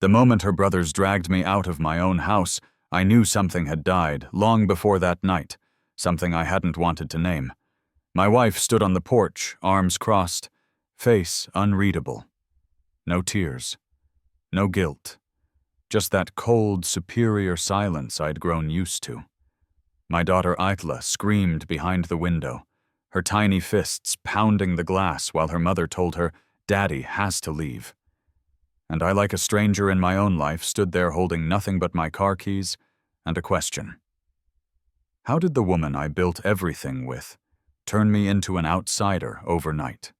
The moment her brothers dragged me out of my own house, I knew something had died long before that night, something I hadn't wanted to name. My wife stood on the porch, arms crossed, face unreadable. No tears. No guilt. Just that cold, superior silence I'd grown used to. My daughter Aitla screamed behind the window, her tiny fists pounding the glass while her mother told her, "Daddy has to leave." And I, like a stranger in my own life, stood there holding nothing but my car keys and a question. How did the woman I built everything with turn me into an outsider overnight?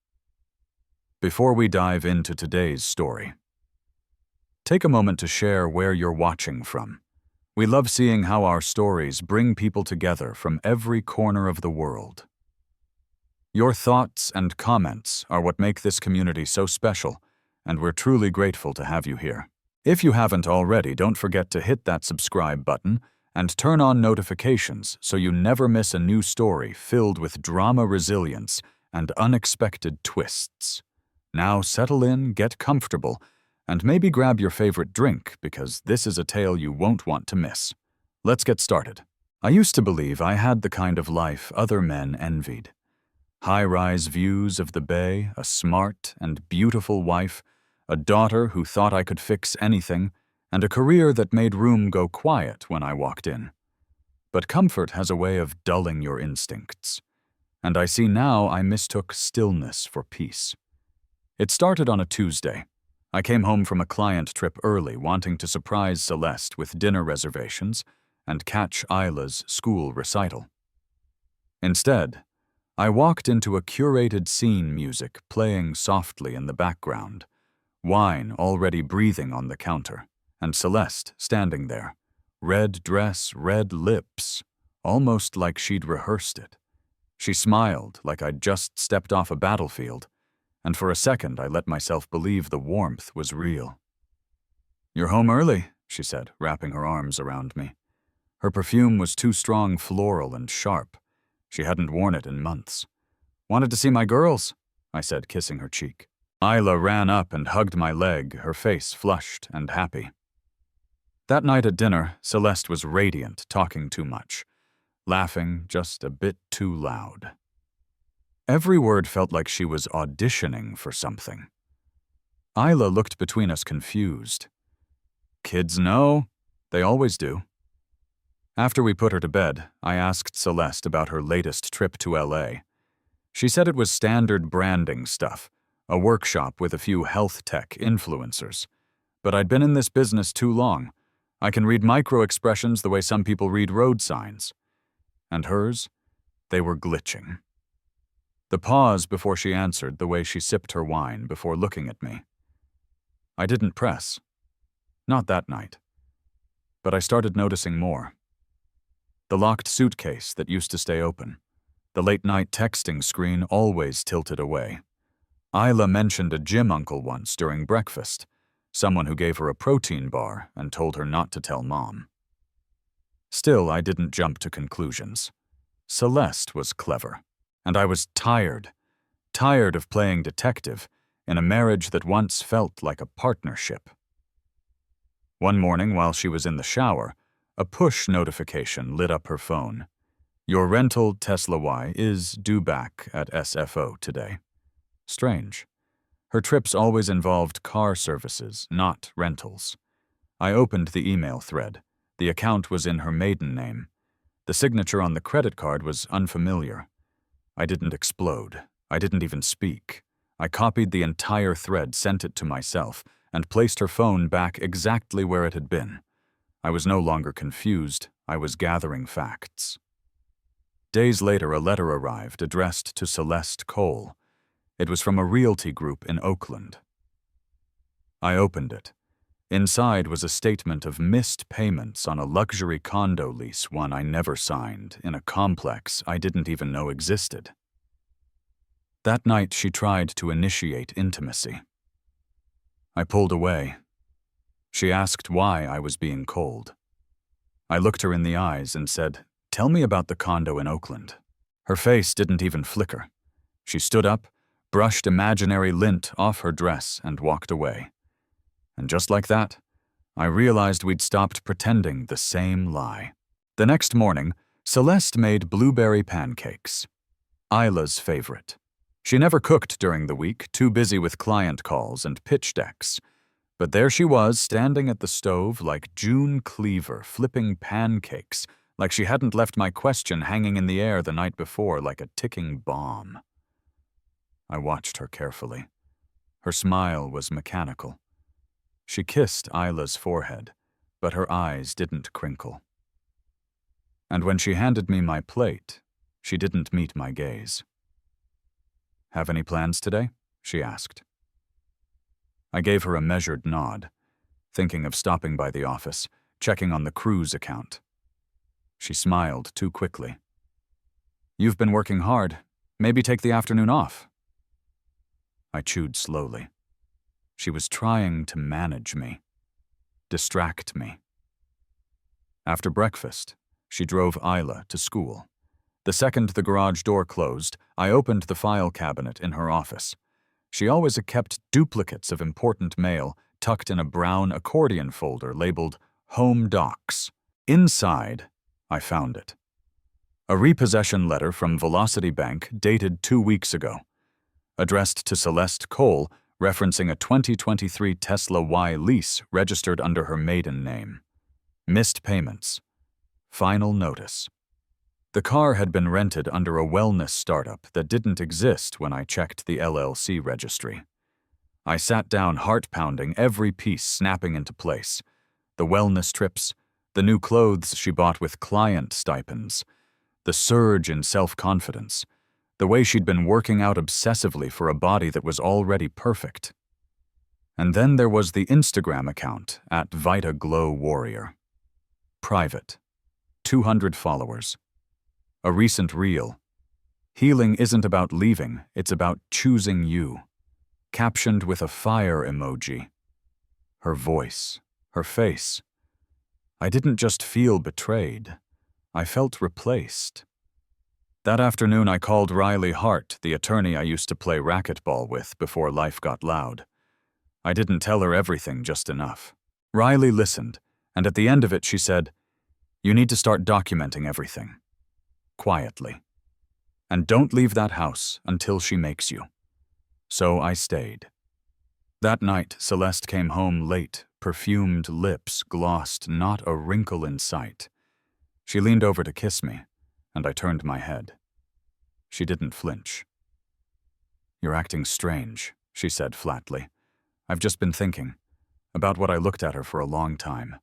Before we dive into today's story, take a moment to share where you're watching from. We love seeing how our stories bring people together from every corner of the world. Your thoughts and comments are what make this community so special, and we're truly grateful to have you here. If you haven't already, don't forget to hit that subscribe button and turn on notifications so you never miss a new story filled with drama resilience and unexpected twists. Now settle in, get comfortable, and maybe grab your favorite drink because this is a tale you won't want to miss. Let's get started. I used to believe I had the kind of life other men envied. High-rise views of the bay, a smart and beautiful wife, a daughter who thought I could fix anything, and a career that made room go quiet when I walked in. But comfort has a way of dulling your instincts, and I see now I mistook stillness for peace. It started on a Tuesday. I came home from a client trip early, wanting to surprise Celeste with dinner reservations and catch Isla's school recital. Instead, I walked into a curated scene music playing softly in the background, wine already breathing on the counter, and Celeste standing there, red dress, red lips, almost like she'd rehearsed it. She smiled like I'd just stepped off a battlefield, and for a second I let myself believe the warmth was real. "You're home early," she said, wrapping her arms around me. Her perfume was too strong, floral and sharp. She hadn't worn it in months. "Wanted to see my girls," I said, kissing her cheek. Isla ran up and hugged my leg, her face flushed and happy. That night at dinner, Celeste was radiant, talking too much, laughing just a bit too loud. Every word felt like she was auditioning for something. Isla looked between us confused. "Kids know. They always do." After we put her to bed, I asked Celeste about her latest trip to LA. She said it was standard branding stuff, a workshop with a few health tech influencers. But I'd been in this business too long. I can read micro-expressions the way some people read road signs. And hers? They were glitching. The pause before she answered, the way she sipped her wine before looking at me. I didn't press. Not that night. But I started noticing more. The locked suitcase that used to stay open. The late-night texting screen always tilted away. Isla mentioned a gym uncle once during breakfast, someone who gave her a protein bar and told her not to tell Mom. Still, I didn't jump to conclusions. Celeste was clever. And I was tired of playing detective in a marriage that once felt like a partnership. One morning while she was in the shower, a push notification lit up her phone. "Your rental Tesla Y is due back at SFO today." Strange. Her trips always involved car services, not rentals. I opened the email thread. The account was in her maiden name. The signature on the credit card was unfamiliar. I didn't explode. I didn't even speak. I copied the entire thread, sent it to myself, and placed her phone back exactly where it had been. I was no longer confused. I was gathering facts. Days later, a letter arrived addressed to Celeste Cole. It was from a realty group in Oakland. I opened it. Inside was a statement of missed payments on a luxury condo lease, one I never signed, in a complex I didn't even know existed. That night, she tried to initiate intimacy. I pulled away. She asked why I was being cold. I looked her in the eyes and said, "Tell me about the condo in Oakland." Her face didn't even flicker. She stood up, brushed imaginary lint off her dress, and walked away. And just like that, I realized we'd stopped pretending the same lie. The next morning, Celeste made blueberry pancakes. Isla's favorite. She never cooked during the week, too busy with client calls and pitch decks. But there she was, standing at the stove like June Cleaver, flipping pancakes, like she hadn't left my question hanging in the air the night before like a ticking bomb. I watched her carefully. Her smile was mechanical. She kissed Isla's forehead, but her eyes didn't crinkle. And when she handed me my plate, she didn't meet my gaze. "Have any plans today?" she asked. I gave her a measured nod, thinking of stopping by the office, checking on the cruise account. She smiled too quickly. "You've been working hard. Maybe take the afternoon off." I chewed slowly. She was trying to manage me, distract me. After breakfast, she drove Isla to school. The second the garage door closed, I opened the file cabinet in her office. She always kept duplicates of important mail tucked in a brown accordion folder labeled Home Docs. Inside, I found it. A repossession letter from Velocity Bank dated 2 weeks ago, addressed to Celeste Cole, referencing a 2023 Tesla Y lease registered under her maiden name. Missed payments. Final notice. The car had been rented under a wellness startup that didn't exist when I checked the LLC registry. I sat down, heart-pounding, every piece snapping into place. The wellness trips, the new clothes she bought with client stipends, the surge in self-confidence, the way she'd been working out obsessively for a body that was already perfect. And then there was the Instagram account at Vita Glow Warrior. Private. 200 followers. A recent reel. "Healing isn't about leaving, it's about choosing you." Captioned with a fire emoji. Her voice, her face. I didn't just feel betrayed. I felt replaced. That afternoon I called Riley Hart, the attorney I used to play racquetball with before life got loud. I didn't tell her everything just enough. Riley listened, and at the end of it she said, "You need to start documenting everything. Quietly. And don't leave that house until she makes you." So I stayed. That night, Celeste came home late, perfumed lips glossed, not a wrinkle in sight. She leaned over to kiss me, and I turned my head. She didn't flinch. "You're acting strange," she said flatly. "I've just been thinking about what I looked at her for a long time.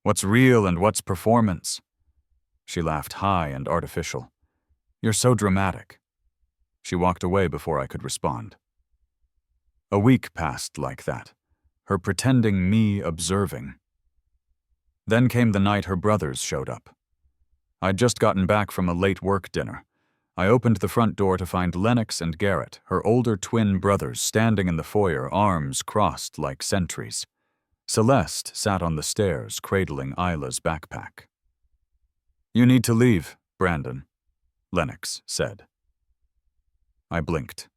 What's real and what's performance?" She laughed high and artificial. "You're so dramatic." She walked away before I could respond. A week passed like that, her pretending me observing. Then came the night her brothers showed up. I'd just gotten back from a late work dinner. I opened the front door to find Lennox and Garrett, her older twin brothers, standing in the foyer, arms crossed like sentries. Celeste sat on the stairs, cradling Isla's backpack. "You need to leave, Brandon," Lennox said. I blinked.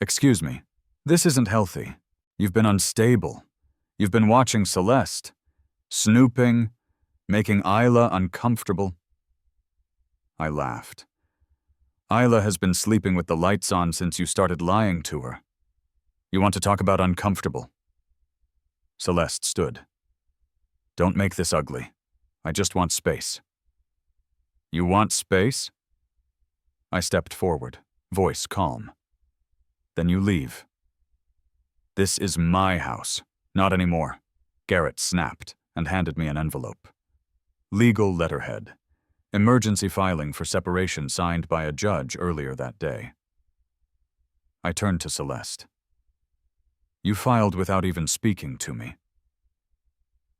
"Excuse me, this isn't healthy. You've been unstable. You've been watching Celeste, snooping, making Isla uncomfortable." I laughed. "Isla has been sleeping with the lights on since you started lying to her. You want to talk about uncomfortable?" Celeste stood. "Don't make this ugly. I just want space." "You want space?" I stepped forward, voice calm. "Then you leave." "This is my house. Not anymore," Garrett snapped and handed me an envelope. Legal letterhead. Emergency filing for separation signed by a judge earlier that day. I turned to Celeste. "You filed without even speaking to me."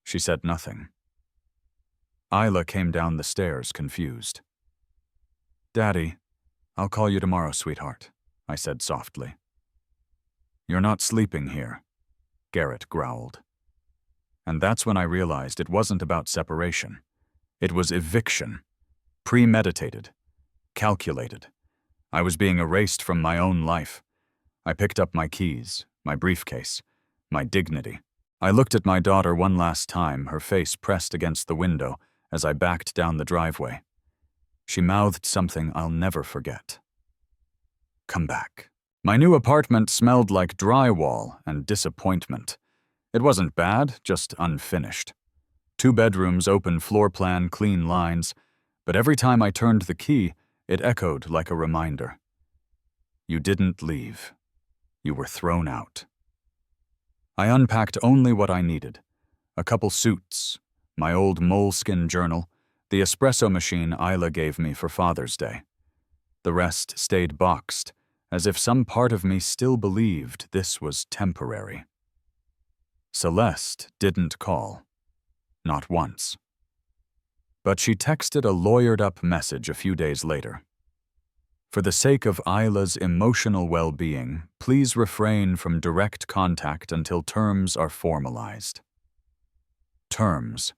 She said nothing. Isla came down the stairs, confused. "Daddy, I'll call you tomorrow, sweetheart," I said softly. "You're not sleeping here," Garrett growled. And that's when I realized it wasn't about separation. It was eviction. Premeditated. Calculated. I was being erased from my own life. I picked up my keys, my briefcase, my dignity. I looked at my daughter one last time, her face pressed against the window as I backed down the driveway. She mouthed something I'll never forget. Come back. My new apartment smelled like drywall and disappointment. It wasn't bad, just unfinished. 2 bedrooms, open floor plan, clean lines, but every time I turned the key, it echoed like a reminder. You didn't leave. You were thrown out. I unpacked only what I needed. A couple suits, my old moleskin journal, the espresso machine Isla gave me for Father's Day. The rest stayed boxed, as if some part of me still believed this was temporary. Celeste didn't call. Not once. But she texted a lawyered-up message a few days later. For the sake of Isla's emotional well-being, please refrain from direct contact until terms are formalized. Terms.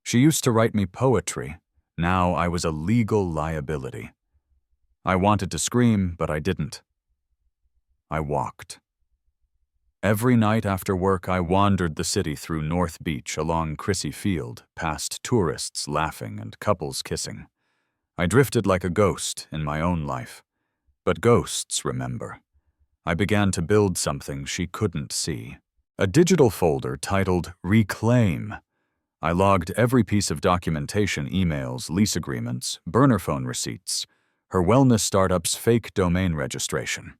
She used to write me poetry. Now I was a legal liability. I wanted to scream, but I didn't. I walked. Every night after work, I wandered the city through North Beach along Crissy Field, past tourists laughing and couples kissing. I drifted like a ghost in my own life. But ghosts remember. I began to build something she couldn't see. A digital folder titled Reclaim. I logged every piece of documentation, emails, lease agreements, burner phone receipts, her wellness startup's fake domain registration.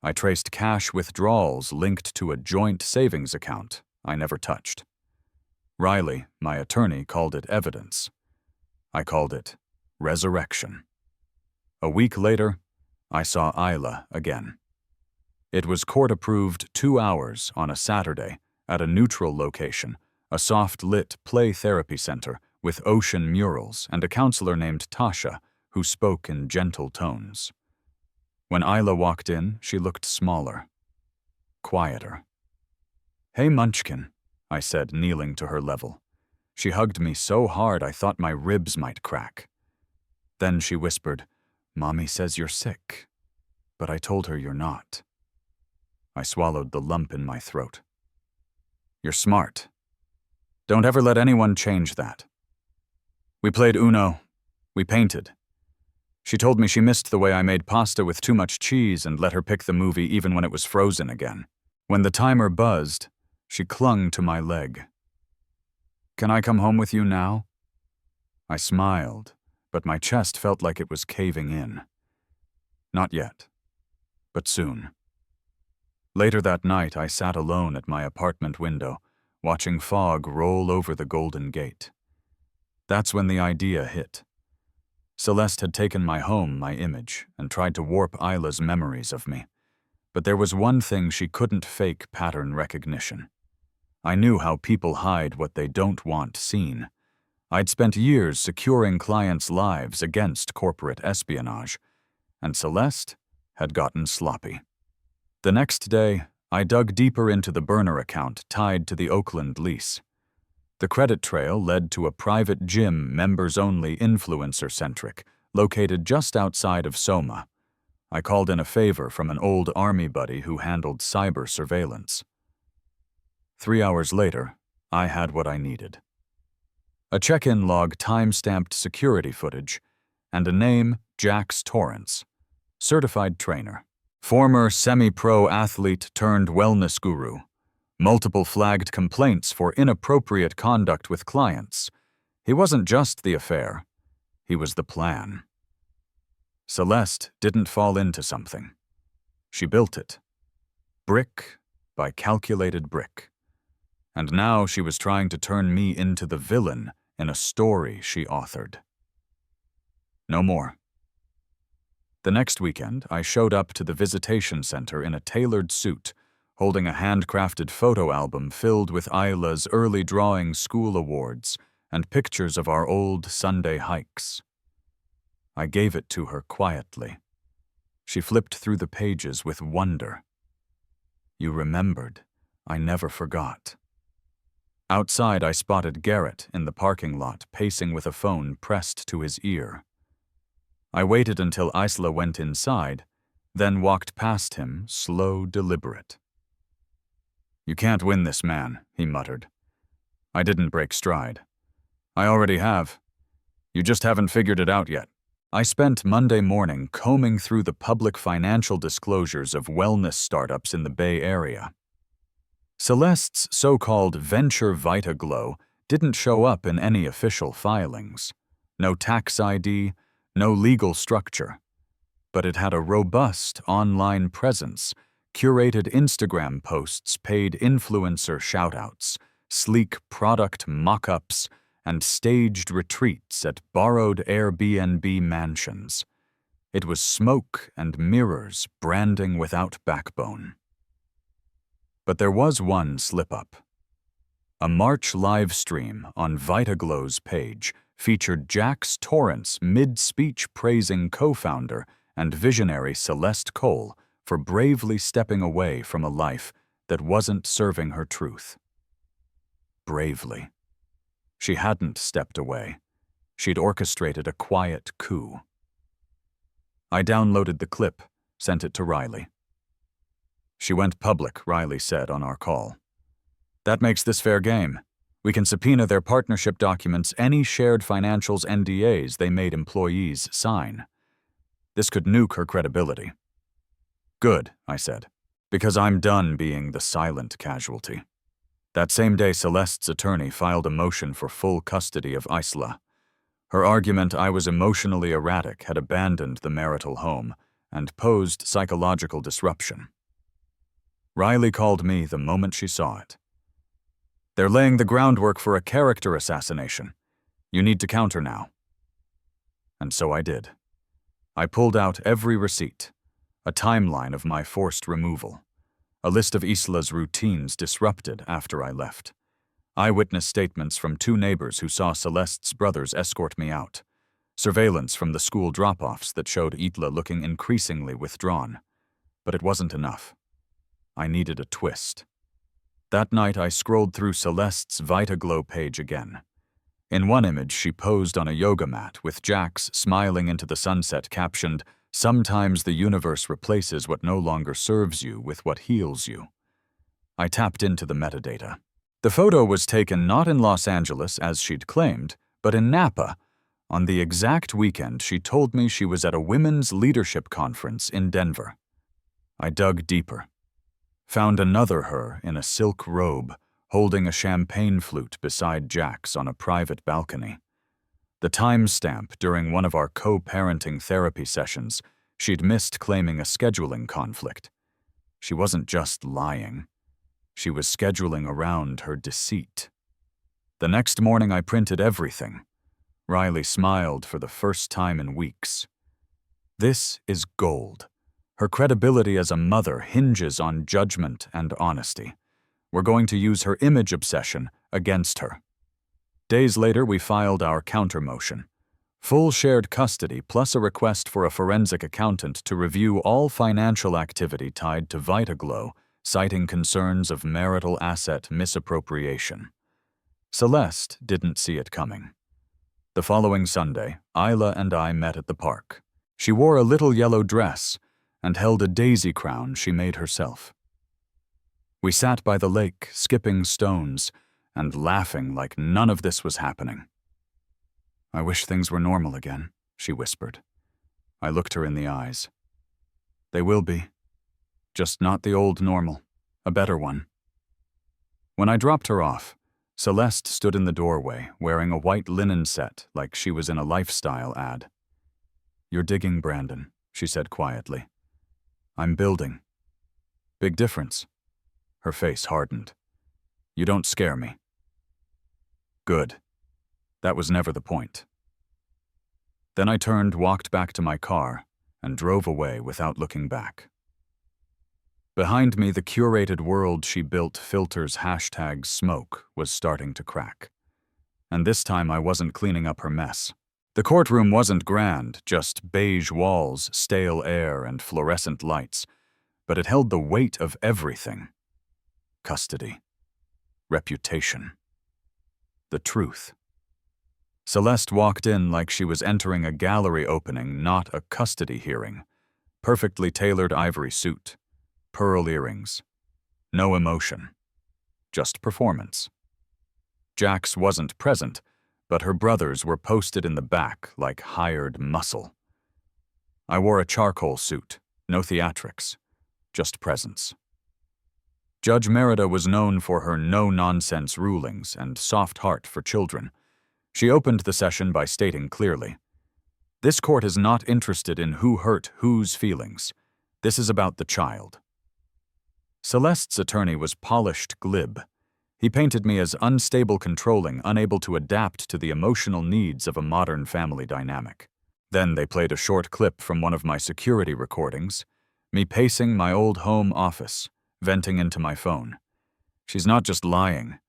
I traced cash withdrawals linked to a joint savings account I never touched. Riley, my attorney, called it evidence. I called it resurrection. A week later, I saw Isla again. It was court-approved 2 hours on a Saturday at a neutral location, a soft-lit play therapy center with ocean murals and a counselor named Tasha who spoke in gentle tones. When Isla walked in, she looked smaller, quieter. "Hey, Munchkin," I said, kneeling to her level. She hugged me so hard I thought my ribs might crack. Then she whispered, "Mommy says you're sick," but I told her you're not. I swallowed the lump in my throat. "You're smart. Don't ever let anyone change that." We played Uno. We painted. She told me she missed the way I made pasta with too much cheese and let her pick the movie even when it was frozen again. When the timer buzzed, she clung to my leg. "Can I come home with you now?" I smiled, but my chest felt like it was caving in. Not yet, but soon. Later that night, I sat alone at my apartment window, watching fog roll over the Golden Gate. That's when the idea hit. Celeste had taken my home, my image, and tried to warp Isla's memories of me. But there was one thing she couldn't fake: pattern recognition. I knew how people hide what they don't want seen. I'd spent years securing clients' lives against corporate espionage, and Celeste had gotten sloppy. The next day, I dug deeper into the burner account tied to the Oakland lease. The credit trail led to a private gym, members-only, influencer-centric, located just outside of Soma. I called in a favor from an old army buddy who handled cyber surveillance. 3 hours later, I had what I needed. A check-in log time-stamped security footage, and a name, Jax Torrance, certified trainer, former semi-pro athlete turned wellness guru, multiple flagged complaints for inappropriate conduct with clients. He wasn't just the affair, he was the plan. Celeste didn't fall into something. She built it, brick by calculated brick. And now she was trying to turn me into the villain in a story she authored. No more. The next weekend, I showed up to the visitation center in a tailored suit, holding a handcrafted photo album filled with Isla's early drawing school awards and pictures of our old Sunday hikes. I gave it to her quietly. She flipped through the pages with wonder. "You remembered. I never forgot." Outside, I spotted Garrett in the parking lot, pacing with a phone pressed to his ear. I waited until Isla went inside, then walked past him, slow, deliberate. "You can't win this man," he muttered. I didn't break stride. "I already have. You just haven't figured it out yet." I spent Monday morning combing through the public financial disclosures of wellness startups in the Bay Area. Celeste's so-called Venture VitaGlow didn't show up in any official filings. No tax ID, no legal structure. But it had a robust online presence, curated Instagram posts, paid influencer shoutouts, sleek product mock-ups, and staged retreats at borrowed Airbnb mansions. It was smoke and mirrors, branding without backbone. But there was one slip-up. A March live stream on VitaGlow's page featured Jax Torrance mid-speech praising co-founder and visionary Celeste Cole for bravely stepping away from a life that wasn't serving her truth. Bravely. She hadn't stepped away. She'd orchestrated a quiet coup. I downloaded the clip, sent it to Riley. "She went public," Riley said on our call. "That makes this fair game. We can subpoena their partnership documents, any shared financials NDAs they made employees sign. This could nuke her credibility." "Good," I said, "because I'm done being the silent casualty." That same day, Celeste's attorney filed a motion for full custody of Isla. Her argument I was emotionally erratic, had abandoned the marital home, and posed psychological disruption. Riley called me the moment she saw it. "They're laying the groundwork for a character assassination. You need to counter now." And so I did. I pulled out every receipt, a timeline of my forced removal, a list of Isla's routines disrupted after I left, eyewitness statements from 2 neighbors who saw Celeste's brothers escort me out, surveillance from the school drop-offs that showed Isla looking increasingly withdrawn. But it wasn't enough. I needed a twist. That night I scrolled through Celeste's VitaGlow page again. In one image she posed on a yoga mat with Jax smiling into the sunset, captioned, "Sometimes the universe replaces what no longer serves you with what heals you." I tapped into the metadata. The photo was taken not in Los Angeles, as she'd claimed, but in Napa, on the exact weekend she told me she was at a women's leadership conference in Denver. I dug deeper. Found another her in a silk robe, holding a champagne flute beside Jax on a private balcony. The timestamp during one of our co-parenting therapy sessions, she'd missed claiming a scheduling conflict. She wasn't just lying. She was scheduling around her deceit. The next morning I printed everything. Riley smiled for the first time in weeks. This is gold. Her credibility as a mother hinges on judgment and honesty. We're going to use her image obsession against her. Days later, we filed our counter motion. Full shared custody plus a request for a forensic accountant to review all financial activity tied to VitaGlow, citing concerns of marital asset misappropriation. Celeste didn't see it coming. The following Sunday, Isla and I met at the park. She wore a little yellow dress and held a daisy crown she made herself. We sat by the lake, skipping stones, and laughing like none of this was happening. "I wish things were normal again," she whispered. I looked her in the eyes. "They will be. Just not the old normal. A better one." When I dropped her off, Celeste stood in the doorway, wearing a white linen set like she was in a lifestyle ad. "You're digging, Brandon," she said quietly. "I'm building." "Big difference." Her face hardened. "You don't scare me." Good. That was never the point. Then I turned, walked back to my car, and drove away without looking back. Behind me, the curated world she built filters #smoke was starting to crack. And this time I wasn't cleaning up her mess. The courtroom wasn't grand, just beige walls, stale air, and fluorescent lights, but it held the weight of everything. Custody. Reputation. The truth. Celeste walked in like she was entering a gallery opening, not a custody hearing. Perfectly tailored ivory suit. Pearl earrings. No emotion. just performance. Jax wasn't present, but her brothers were posted in the back like hired muscle. I wore a charcoal suit, no theatrics, just presence. Judge Merida was known for her no-nonsense rulings and soft heart for children. She opened the session by stating clearly, "This court is not interested in who hurt whose feelings. This is about the child." Celeste's attorney was polished glib. He painted me as unstable controlling, unable to adapt to the emotional needs of a modern family dynamic. Then they played a short clip from one of my security recordings, me pacing my old home office, venting into my phone. She's not just lying.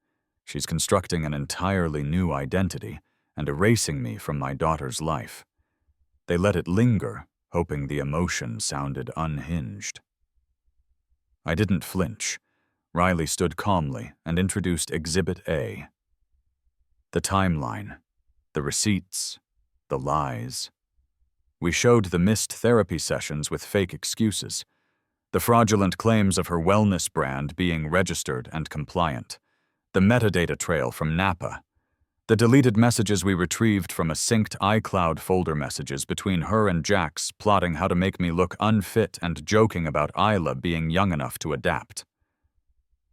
She's constructing an entirely new identity and erasing me from my daughter's life. They let it linger, hoping the emotion sounded unhinged. I didn't flinch. Riley stood calmly and introduced Exhibit A. The timeline, the receipts, the lies. We showed the missed therapy sessions with fake excuses, the fraudulent claims of her wellness brand being registered and compliant, the metadata trail from Napa, the deleted messages we retrieved from a synced iCloud folder messages between her and Jax plotting how to make me look unfit and joking about Isla being young enough to adapt.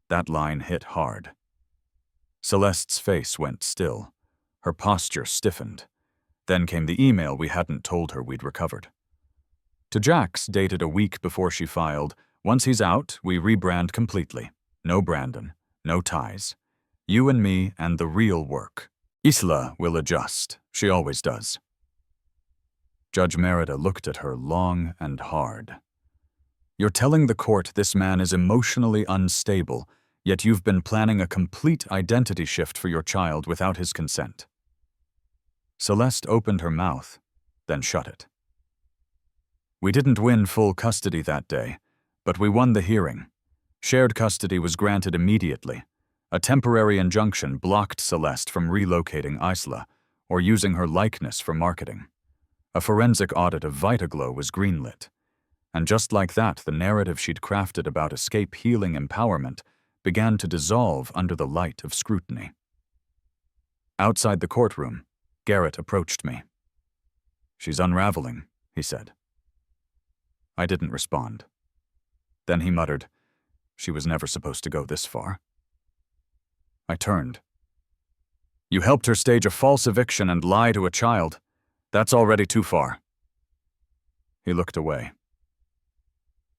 That line hit hard. Celeste's face went still. Her posture stiffened. Then came the email we hadn't told her we'd recovered. To Jax, dated a week before she filed, "Once he's out, we rebrand completely. No Brandon, no ties. You and me and the real work. Isla will adjust. She always does." Judge Merida looked at her long and hard. "You're telling the court this man is emotionally unstable, yet you've been planning a complete identity shift for your child without his consent." Celeste opened her mouth, then shut it. We didn't win full custody that day, but we won the hearing. Shared custody was granted immediately. A temporary injunction blocked Celeste from relocating Isla or using her likeness for marketing. A forensic audit of Vitaglow was greenlit. And just like that, the narrative she'd crafted about escape healing empowerment began to dissolve under the light of scrutiny. Outside the courtroom, Garrett approached me. "She's unraveling," he said. I didn't respond. Then he muttered, "She was never supposed to go this far." I turned. "You helped her stage a false eviction and lie to a child. That's already too far." He looked away.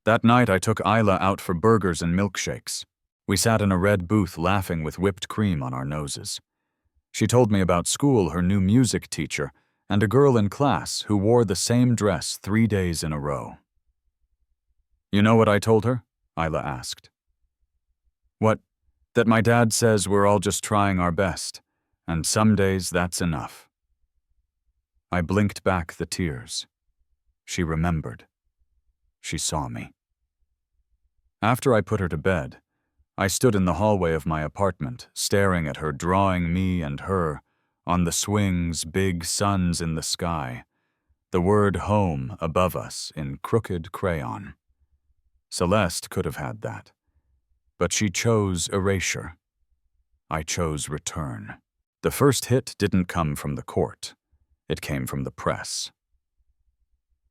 That night I took Isla out for burgers and milkshakes. We sat in a red booth laughing with whipped cream on our noses. She told me about school, her new music teacher, and a girl in class who wore the same dress 3 days in a row. "You know what I told her?" Isla asked. "What? That my dad says we're all just trying our best, and some days that's enough." I blinked back the tears. She remembered. She saw me. After I put her to bed, I stood in the hallway of my apartment, staring at her drawing me and her, on the swings, big suns in the sky, the word home above us in crooked crayon. Celeste could have had that. But she chose erasure. I chose return. The first hit didn't come from the court. It came from the press.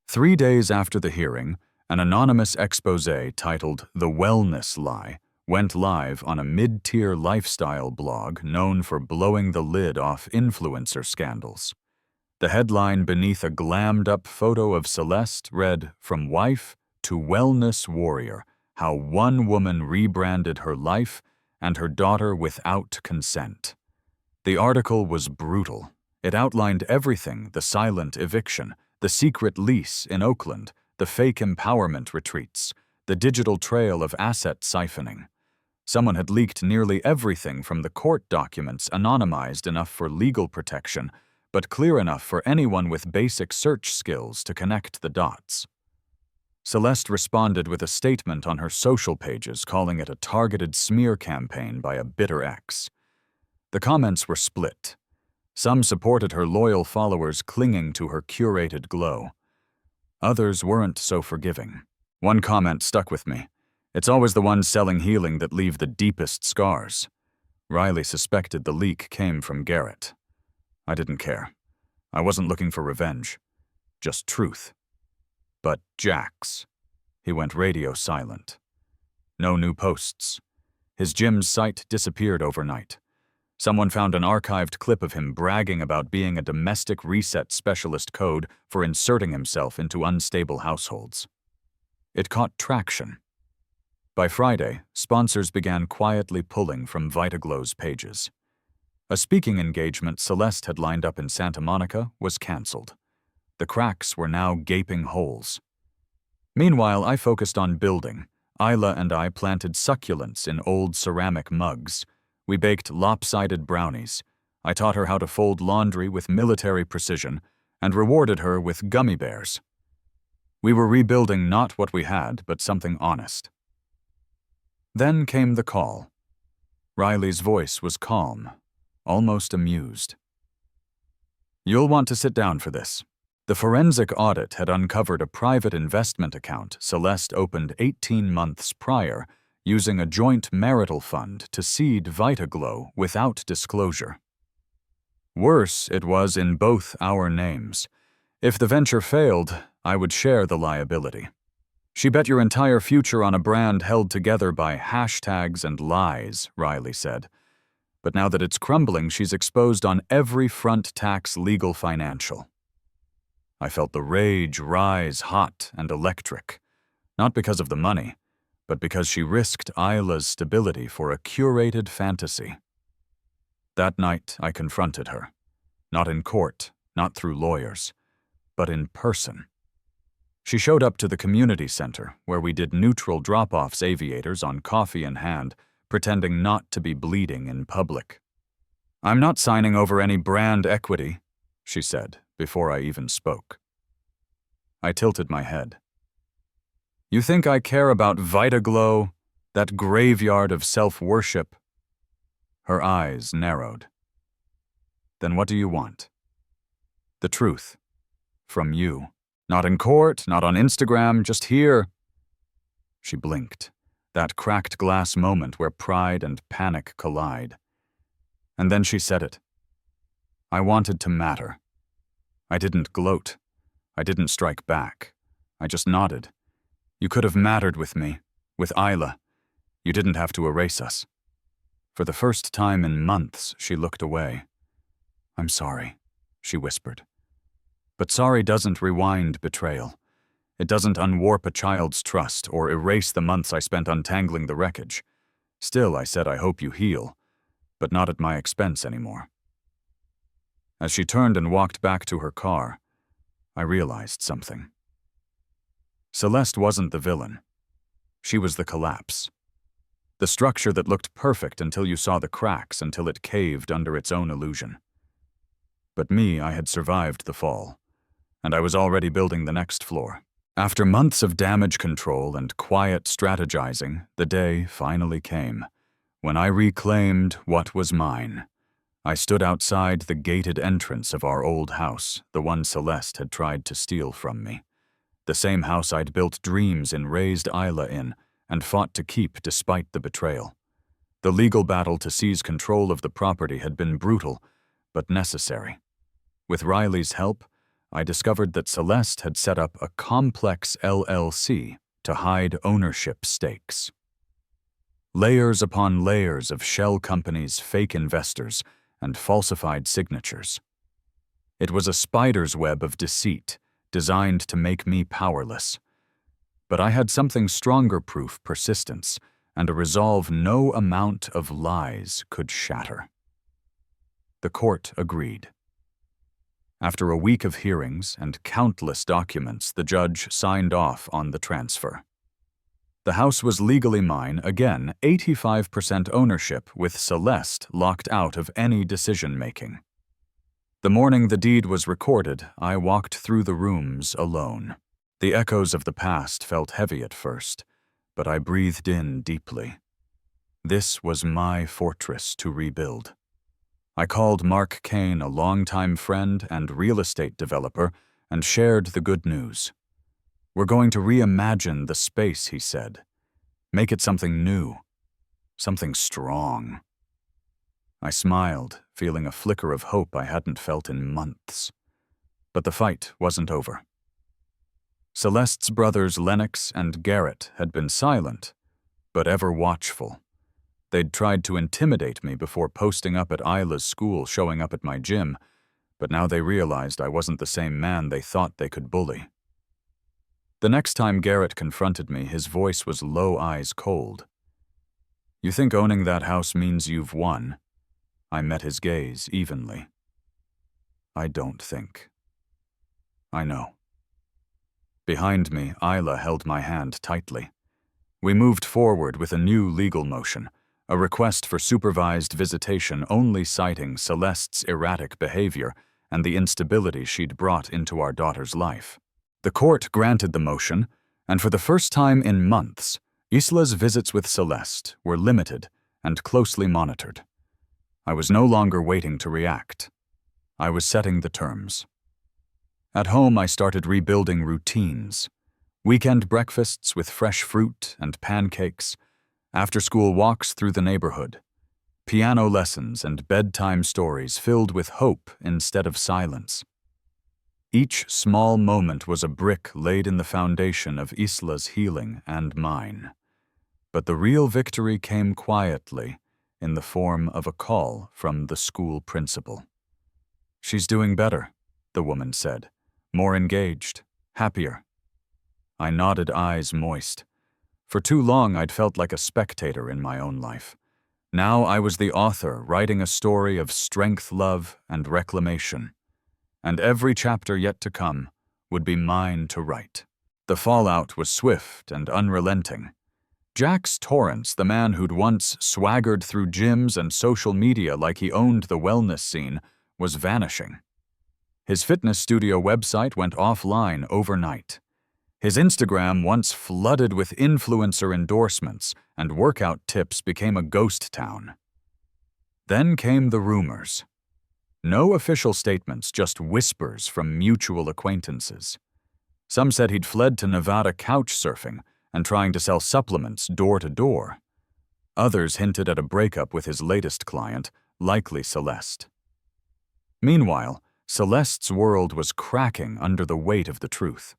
3 days after the hearing, an anonymous expose titled "The Wellness Lie" went live on a mid-tier lifestyle blog known for blowing the lid off influencer scandals. The headline beneath a glammed-up photo of Celeste read, "From wife to wellness warrior, how one woman rebranded her life and her daughter without consent." The article was brutal. It outlined everything: the silent eviction, the secret lease in Oakland, the fake empowerment retreats, the digital trail of asset siphoning. Someone had leaked nearly everything from the court documents, anonymized enough for legal protection, but clear enough for anyone with basic search skills to connect the dots. Celeste responded with a statement on her social pages calling it a targeted smear campaign by a bitter ex. The comments were split. Some supported her loyal followers clinging to her curated glow. Others weren't so forgiving. One comment stuck with me. "It's always the ones selling healing that leave the deepest scars." Riley suspected the leak came from Garrett. I didn't care. I wasn't looking for revenge. Just truth. But Jax. He went radio silent. No new posts. His gym's site disappeared overnight. Someone found an archived clip of him bragging about being a domestic reset specialist code for inserting himself into unstable households. It caught traction. By Friday, sponsors began quietly pulling from Vitaglow's pages. A speaking engagement Celeste had lined up in Santa Monica was canceled. The cracks were now gaping holes. Meanwhile, I focused on building. Isla and I planted succulents in old ceramic mugs. We baked lopsided brownies. I taught her how to fold laundry with military precision and rewarded her with gummy bears. We were rebuilding not what we had, but something honest. Then came the call. Riley's voice was calm, almost amused. "You'll want to sit down for this." The forensic audit had uncovered a private investment account Celeste opened 18 months prior using a joint marital fund to seed Vitaglow without disclosure. Worse, it was in both our names. If the venture failed, I would share the liability. "She bet your entire future on a brand held together by hashtags and lies," Riley said. "But now that it's crumbling, she's exposed on every front, tax, legal, financial." I felt the rage rise hot and electric, not because of the money, but because she risked Isla's stability for a curated fantasy. That night, I confronted her. Not in court, not through lawyers, but in person. She showed up to the community center, where we did neutral drop-offs aviators on coffee in hand, pretending not to be bleeding in public. "I'm not signing over any brand equity," she said, before I even spoke. I tilted my head. "You think I care about Vitaglow, that graveyard of self-worship?" Her eyes narrowed. "Then what do you want?" "The truth. From you. Not in court, not on Instagram, just here." She blinked, that cracked glass moment where pride and panic collide. And then she said it. I wanted to matter. I didn't gloat. I didn't strike back. I just nodded. "You could have mattered with me, with Isla. You didn't have to erase us." For the first time in months, she looked away. "I'm sorry," she whispered. But sorry doesn't rewind betrayal. It doesn't unwarp a child's trust or erase the months I spent untangling the wreckage. Still, I said, "I hope you heal," but not at my expense anymore. As she turned and walked back to her car, I realized something. Celeste wasn't the villain. She was the collapse. The structure that looked perfect until you saw the cracks, until it caved under its own illusion. But me, I had survived the fall, and I was already building the next floor. After months of damage control and quiet strategizing, the day finally came, when I reclaimed what was mine. I stood outside the gated entrance of our old house, the one Celeste had tried to steal from me. The same house I'd built dreams and raised Isla in, and fought to keep despite the betrayal. The legal battle to seize control of the property had been brutal, but necessary. With Riley's help, I discovered that Celeste had set up a complex LLC to hide ownership stakes. Layers upon layers of shell companies, fake investors, and falsified signatures. It was a spider's web of deceit, designed to make me powerless. But I had something stronger proof: persistence, and a resolve no amount of lies could shatter. The court agreed. After a week of hearings and countless documents, the judge signed off on the transfer. The house was legally mine, again, 85% ownership, with Celeste locked out of any decision-making. The morning the deed was recorded, I walked through the rooms alone. The echoes of the past felt heavy at first, but I breathed in deeply. This was my fortress to rebuild. I called Mark Kane, a longtime friend and real estate developer, and shared the good news. "We're going to reimagine the space," he said. "Make it something new, something strong." I smiled, feeling a flicker of hope I hadn't felt in months. But the fight wasn't over. Celeste's brothers Lennox and Garrett had been silent, but ever watchful. They'd tried to intimidate me before posting up at Isla's school, showing up at my gym, but now they realized I wasn't the same man they thought they could bully. The next time Garrett confronted me, his voice was low, eyes cold. "You think owning that house means you've won?" I met his gaze evenly. "I don't think." "I know." Behind me, Isla held my hand tightly. We moved forward with a new legal motion, a request for supervised visitation only citing Celeste's erratic behavior and the instability she'd brought into our daughter's life. The court granted the motion, and for the first time in months, Isla's visits with Celeste were limited and closely monitored. I was no longer waiting to react. I was setting the terms. At home, I started rebuilding routines. Weekend breakfasts with fresh fruit and pancakes, after-school walks through the neighborhood, piano lessons and bedtime stories filled with hope instead of silence. Each small moment was a brick laid in the foundation of Isla's healing and mine. But the real victory came quietly in the form of a call from the school principal. "She's doing better," the woman said, "more engaged, happier." I nodded, eyes moist. For too long, I'd felt like a spectator in my own life. Now I was the author, writing a story of strength, love, and reclamation. And every chapter yet to come would be mine to write. The fallout was swift and unrelenting. Jax Torrance, the man who'd once swaggered through gyms and social media like he owned the wellness scene, was vanishing. His fitness studio website went offline overnight. His Instagram, once flooded with influencer endorsements and workout tips, became a ghost town. Then came the rumors. No official statements, just whispers from mutual acquaintances. Some said he'd fled to Nevada couch surfing and trying to sell supplements door to door. Others hinted at a breakup with his latest client, likely Celeste. Meanwhile, Celeste's world was cracking under the weight of the truth.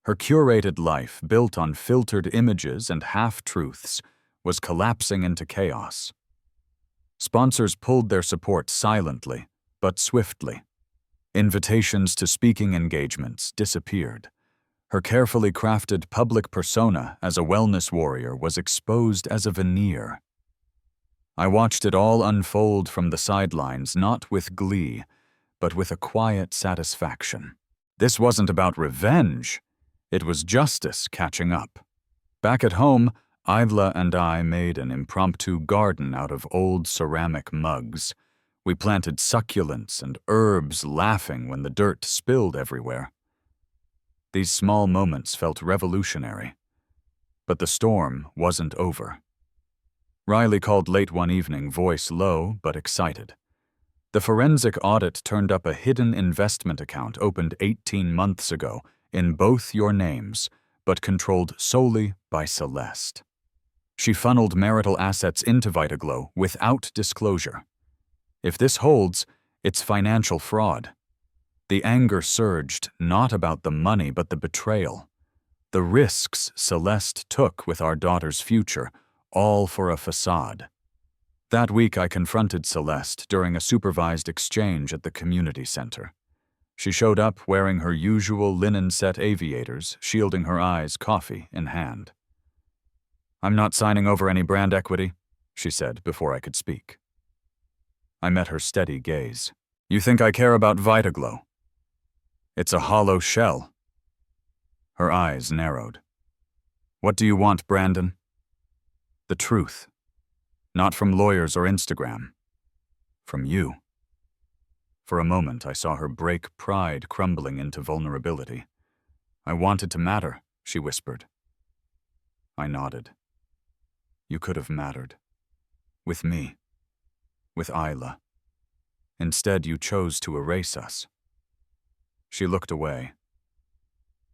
Her curated life, built on filtered images and half-truths, was collapsing into chaos. Sponsors pulled their support silently, but swiftly. Invitations to speaking engagements disappeared. Her carefully crafted public persona as a wellness warrior was exposed as a veneer. I watched it all unfold from the sidelines, not with glee, but with a quiet satisfaction. This wasn't about revenge. It was justice catching up. Back at home, Isla and I made an impromptu garden out of old ceramic mugs. We planted succulents and herbs, laughing when the dirt spilled everywhere. These small moments felt revolutionary. But the storm wasn't over. Riley called late one evening, voice low but excited. The forensic audit turned up a hidden investment account opened 18 months ago in both your names, but controlled solely by Celeste. She funneled marital assets into Vitaglow without disclosure. If this holds, it's financial fraud. The anger surged, not about the money, but the betrayal. The risks Celeste took with our daughter's future, all for a façade. That week, I confronted Celeste during a supervised exchange at the community center. She showed up wearing her usual linen-set aviators, shielding her eyes, coffee in hand. "I'm not signing over any brand equity," she said before I could speak. I met her steady gaze. "You think I care about Vitaglow? It's a hollow shell." Her eyes narrowed. "What do you want, Brandon?" "The truth. Not from lawyers or Instagram. From you." For a moment, I saw her break pride crumbling into vulnerability. "I wanted to matter," she whispered. I nodded. "You could have mattered. With me. With Isla. Instead, you chose to erase us." She looked away.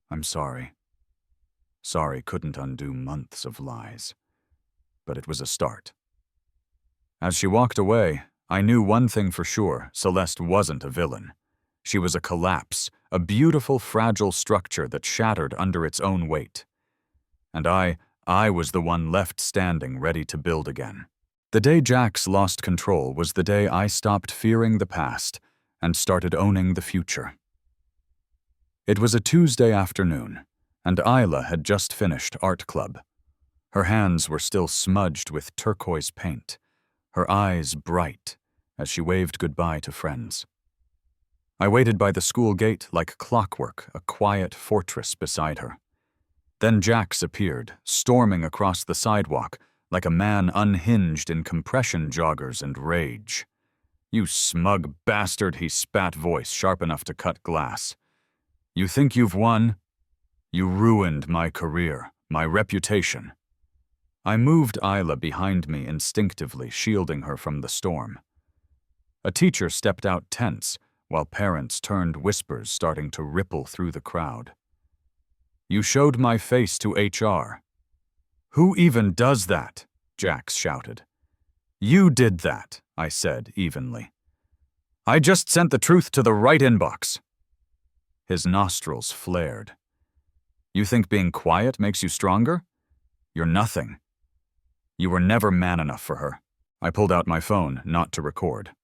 "I'm sorry. Sorry couldn't undo months of lies. But it was a start." As she walked away, I knew one thing for sure: Celeste wasn't a villain. She was a collapse, a beautiful, fragile structure that shattered under its own weight. And I was the one left standing, ready to build again. The day Jax lost control was the day I stopped fearing the past and started owning the future. It was a Tuesday afternoon, and Isla had just finished art club. Her hands were still smudged with turquoise paint, her eyes bright as she waved goodbye to friends. I waited by the school gate like clockwork, a quiet fortress beside her. Then Jax appeared, storming across the sidewalk like a man unhinged in compression joggers and rage. "You smug bastard," he spat, voice sharp enough to cut glass. "You think you've won? You ruined my career, my reputation." I moved Isla behind me instinctively, shielding her from the storm. A teacher stepped out tense, while parents turned, whispers starting to ripple through the crowd. "You showed my face to HR." "Who even does that?" Jax shouted. "You did that," I said evenly. "I just sent the truth to the right inbox." His nostrils flared. "You think being quiet makes you stronger? You're nothing. You were never man enough for her." I pulled out my phone, not to record.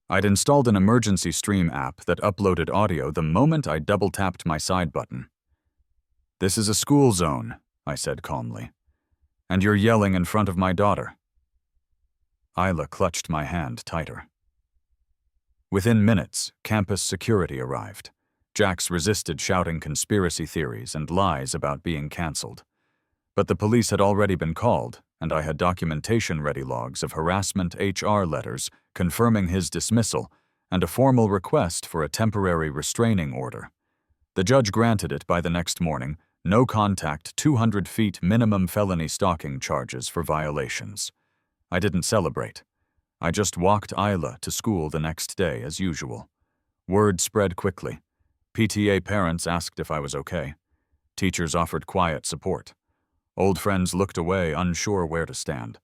I'd installed an emergency stream app that uploaded audio the moment I double-tapped my side button. "This is a school zone," I said calmly. "And you're yelling in front of my daughter." Isla clutched my hand tighter. Within minutes, campus security arrived. Jax resisted, shouting conspiracy theories and lies about being cancelled. But the police had already been called, and I had documentation-ready logs of harassment HR letters confirming his dismissal and a formal request for a temporary restraining order. The judge granted it by the next morning, no contact, 200 feet minimum felony stalking charges for violations. I didn't celebrate. I just walked Isla to school the next day as usual. Word spread quickly. PTA parents asked if I was okay. Teachers offered quiet support. Old friends looked away, unsure where to stand.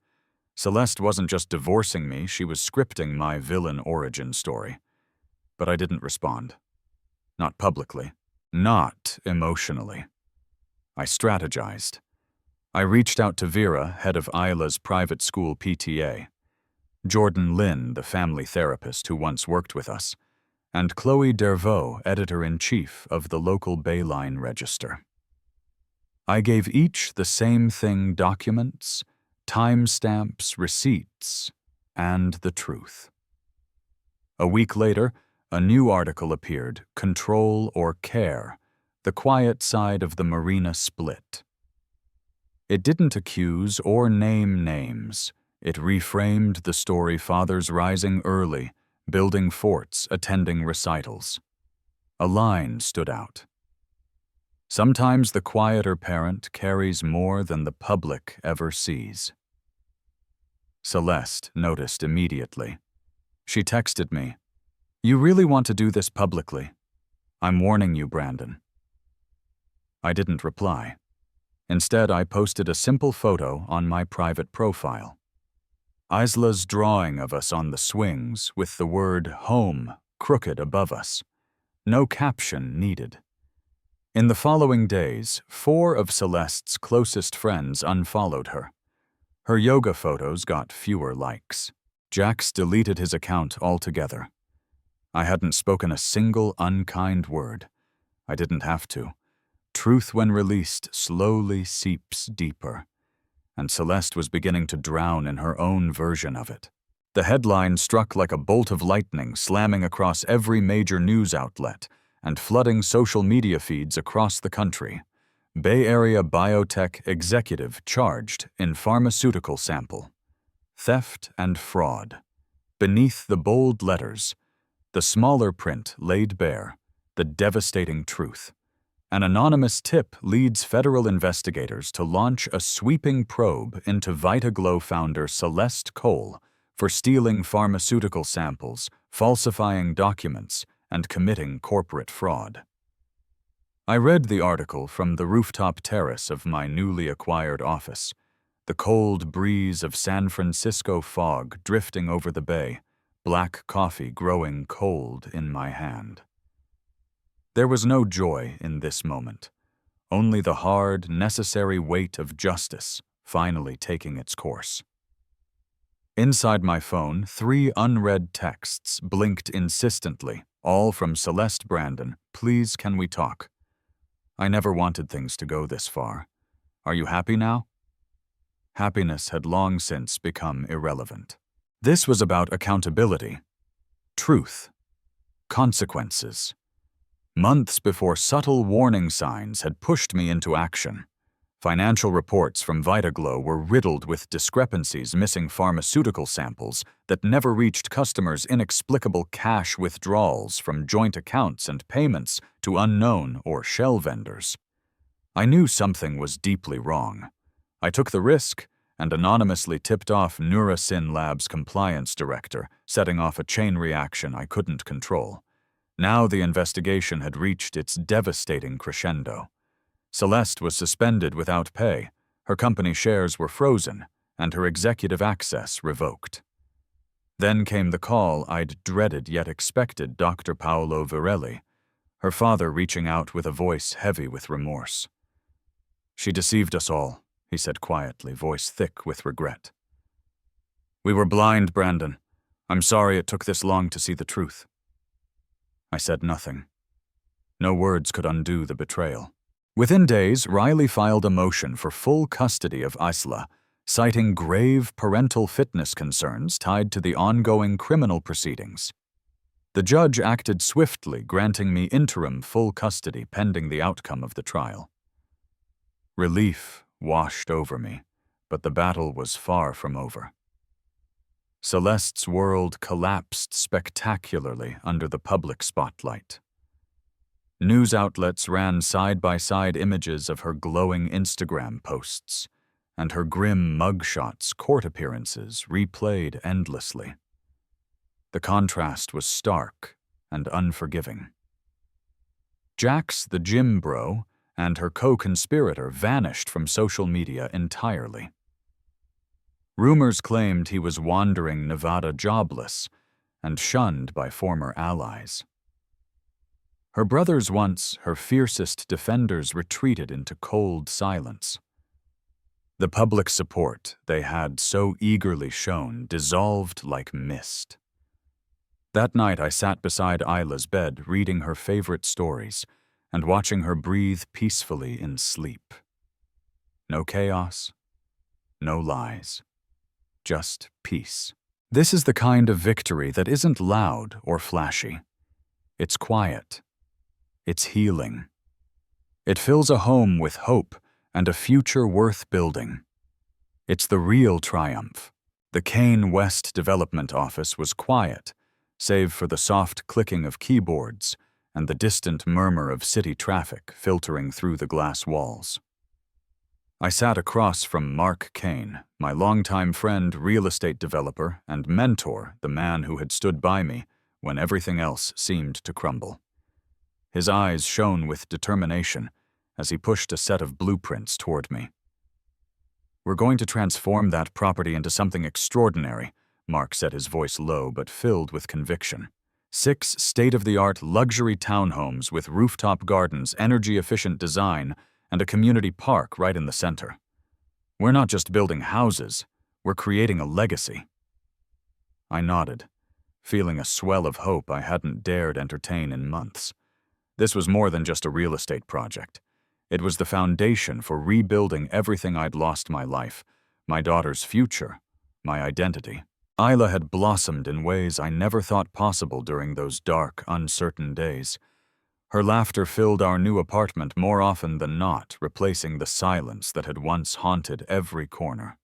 Celeste wasn't just divorcing me, she was scripting my villain origin story. But I didn't respond. Not publicly. Not emotionally. I strategized. I reached out to Vera, head of Isla's private school PTA, Jordan Lynn, the family therapist who once worked with us, and Chloe Dervaux, editor-in-chief of the local Bayline Register. I gave each the same thing: documents, timestamps, receipts, and the truth. A week later, a new article appeared, Control or Care, the quiet side of the Marina split. It didn't accuse or name names. It reframed the story: fathers rising early, building forts, attending recitals. A line stood out. Sometimes the quieter parent carries more than the public ever sees. Celeste noticed immediately. She texted me, "You really want to do this publicly? I'm warning you, Brandon." I didn't reply. Instead, I posted a simple photo on my private profile. Isla's drawing of us on the swings with the word home crooked above us. No caption needed. In the following days, 4 of Celeste's closest friends unfollowed her. Her yoga photos got fewer likes. Jax deleted his account altogether. I hadn't spoken a single unkind word. I didn't have to. Truth, when released, slowly seeps deeper, and Celeste was beginning to drown in her own version of it. The headline struck like a bolt of lightning, slamming across every major news outlet and flooding social media feeds across the country. Bay Area biotech executive charged in pharmaceutical sample. Theft and fraud. Beneath the bold letters, the smaller print laid bare the devastating truth. An anonymous tip leads federal investigators to launch a sweeping probe into Vitaglow founder Celeste Cole for stealing pharmaceutical samples, falsifying documents, and committing corporate fraud. I read the article from the rooftop terrace of my newly acquired office, the cold breeze of San Francisco fog drifting over the bay, black coffee growing cold in my hand. There was no joy in this moment, only the hard, necessary weight of justice finally taking its course. Inside my phone, 3 unread texts blinked insistently, all from Celeste Brandon. Please, can we talk? I never wanted things to go this far. Are you happy now? Happiness had long since become irrelevant. This was about accountability, truth, consequences. Months before subtle warning signs had pushed me into action. Financial reports from Vitaglow were riddled with discrepancies, missing pharmaceutical samples that never reached customers, inexplicable cash withdrawals from joint accounts and payments to unknown or shell vendors. I knew something was deeply wrong. I took the risk and anonymously tipped off Neurasyn Labs' compliance director, setting off a chain reaction I couldn't control. Now the investigation had reached its devastating crescendo. Celeste was suspended without pay, her company shares were frozen, and her executive access revoked. Then came the call I'd dreaded yet expected, Dr. Paolo Virelli, her father reaching out with a voice heavy with remorse. She deceived us all, he said quietly, voice thick with regret. We were blind, Brandon. I'm sorry it took this long to see the truth. I said nothing. No words could undo the betrayal. Within days, Riley filed a motion for full custody of Isla, citing grave parental fitness concerns tied to the ongoing criminal proceedings. The judge acted swiftly, granting me interim full custody pending the outcome of the trial. Relief washed over me, but the battle was far from over. Celeste's world collapsed spectacularly under the public spotlight. News outlets ran side-by-side images of her glowing Instagram posts, and her grim mugshots, court appearances replayed endlessly. The contrast was stark and unforgiving. Jax, the gym bro, and her co-conspirator vanished from social media entirely. Rumors claimed he was wandering Nevada jobless and shunned by former allies. Her brothers, once her fiercest defenders, retreated into cold silence. The public support they had so eagerly shown dissolved like mist. That night I sat beside Isla's bed, reading her favorite stories and watching her breathe peacefully in sleep. No chaos, no lies, just peace. This is the kind of victory that isn't loud or flashy. It's quiet. It's healing. It fills a home with hope and a future worth building. It's the real triumph. The Kane West Development Office was quiet, save for the soft clicking of keyboards and the distant murmur of city traffic filtering through the glass walls. I sat across from Mark Kane, my longtime friend, real estate developer, and mentor, the man who had stood by me when everything else seemed to crumble. His eyes shone with determination as he pushed a set of blueprints toward me. We're going to transform that property into something extraordinary, Mark said, his voice low but filled with conviction. 6 state-of-the-art luxury townhomes with rooftop gardens, energy-efficient design, and a community park right in the center. We're not just building houses, we're creating a legacy. I nodded, feeling a swell of hope I hadn't dared entertain in months. This was more than just a real estate project. It was the foundation for rebuilding everything I'd lost: my life, my daughter's future, my identity. Isla had blossomed in ways I never thought possible during those dark, uncertain days. Her laughter filled our new apartment more often than not, replacing the silence that had once haunted every corner.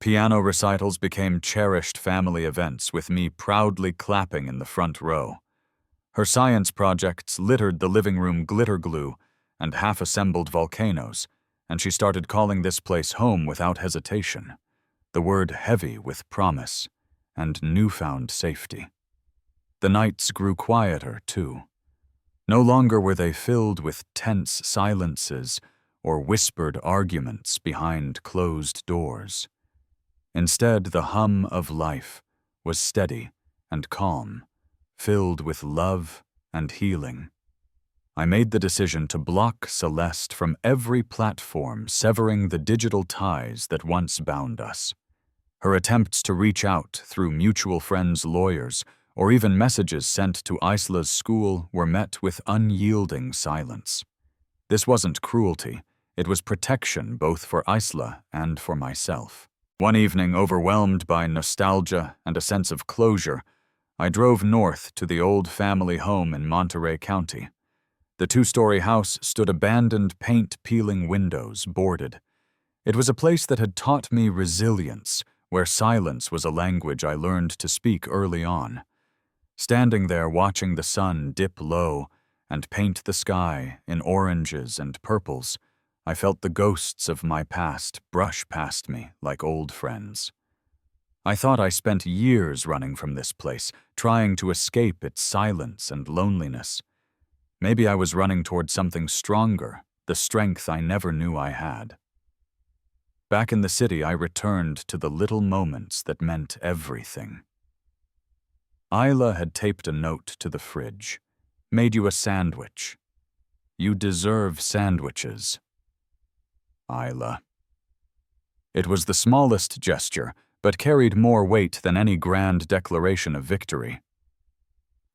Piano recitals became cherished family events, with me proudly clapping in the front row. Her science projects littered the living room glitter glue and half-assembled volcanoes, and she started calling this place home without hesitation, the word heavy with promise and newfound safety. The nights grew quieter, too. No longer were they filled with tense silences or whispered arguments behind closed doors. Instead, the hum of life was steady and calm, filled with love and healing. I made the decision to block Celeste from every platform, severing the digital ties that once bound us. Her attempts to reach out through mutual friends' lawyers or even messages sent to Isla's school were met with unyielding silence. This wasn't cruelty, it was protection both for Isla and for myself. One evening, overwhelmed by nostalgia and a sense of closure, I drove north to the old family home in Monterey County. The two-story house stood abandoned, paint-peeling windows, boarded. It was a place that had taught me resilience, where silence was a language I learned to speak early on. Standing there watching the sun dip low and paint the sky in oranges and purples, I felt the ghosts of my past brush past me like old friends. I thought I spent years running from this place, trying to escape its silence and loneliness. Maybe I was running toward something stronger, the strength I never knew I had. Back in the city, I returned to the little moments that meant everything. Isla had taped a note to the fridge. Made you a sandwich. You deserve sandwiches. Isla. It was the smallest gesture, but carried more weight than any grand declaration of victory.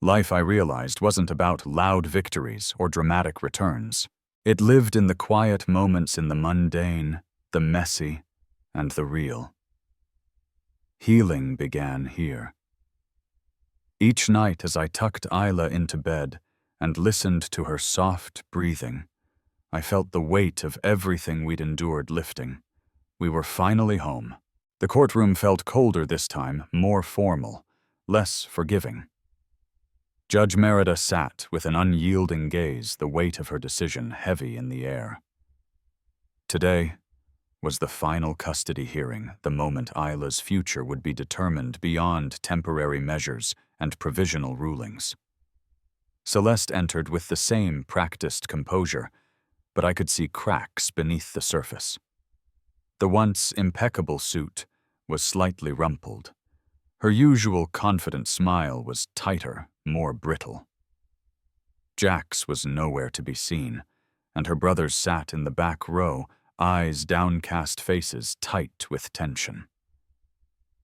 Life, I realized, wasn't about loud victories or dramatic returns. It lived in the quiet moments, in the mundane, the messy, and the real. Healing began here. Each night as I tucked Isla into bed and listened to her soft breathing, I felt the weight of everything we'd endured lifting. We were finally home. The courtroom felt colder this time, more formal, less forgiving. Judge Merida sat with an unyielding gaze, the weight of her decision heavy in the air. Today was the final custody hearing, the moment Isla's future would be determined beyond temporary measures and provisional rulings. Celeste entered with the same practiced composure, but I could see cracks beneath the surface. The once impeccable suit was slightly rumpled. Her usual confident smile was tighter, more brittle. Jax was nowhere to be seen, and her brothers sat in the back row, eyes downcast, faces tight with tension.